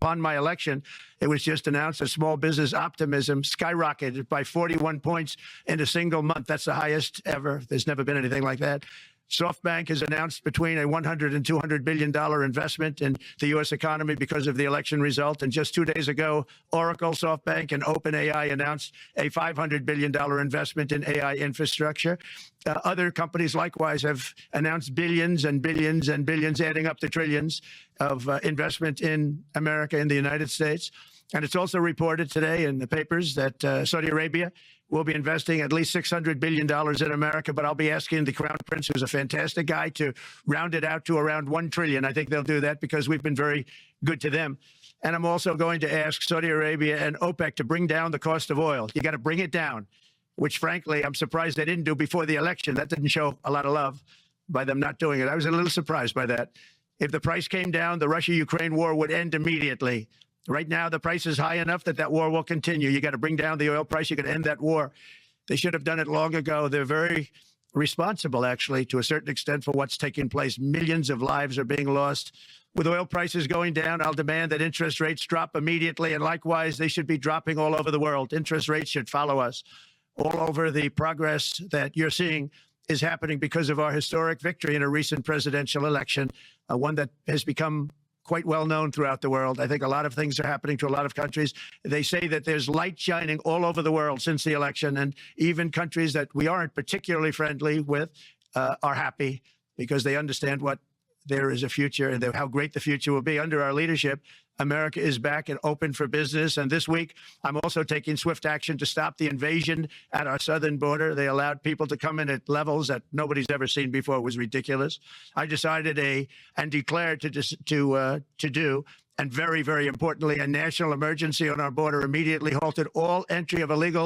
upon my election, it was just announced that small business optimism skyrocketed by 41 points in a single month. That's the highest ever. There's never been anything like that. SoftBank has announced between a $100 and $200 billion investment in the U.S. economy because of the election result. And just 2 days ago, Oracle, SoftBank, and OpenAI announced a $500 billion investment in AI infrastructure. Other companies likewise have announced billions and billions and billions, adding up to trillions of investment in America, in the United States. And it's also reported today in the papers that Saudi Arabia will be investing at least $600 billion in America, but I'll be asking the Crown Prince, who's a fantastic guy, to round it out to around $1 trillion. I think they'll do that because we've been very good to them. And I'm also going to ask Saudi Arabia and OPEC to bring down the cost of oil. You got to bring it down, which frankly, I'm surprised they didn't do before the election. That didn't show a lot of love by them not doing it. I was a little surprised by that. If the price came down, the Russia-Ukraine war would end immediately. Right now, the price is high enough that that war will continue. You got to bring down the oil price. You got to end that war. They should have done it long ago. They're very responsible, actually, to a certain extent for what's taking place. Millions of lives are being lost. With oil prices going down, I'll demand that interest rates drop immediately. And likewise, they should be dropping all over the world. Interest rates should follow us. All over, the progress that you're seeing is happening because of our historic victory in a recent presidential election, one that has become quite well known throughout the world. I think a lot of things are happening to a lot of countries. They say that there's light shining all over the world since the election, and even countries that we aren't particularly friendly with are happy because they understand what there is a future and how great the future will be. Under our leadership, America is back and open for business. And this week, I'm also taking swift action to stop the invasion at our southern border. They allowed people to come in at levels that nobody's ever seen before. It was ridiculous. I decided and declared to do, and very, very importantly, a national emergency on our border, immediately halted all entry of illegal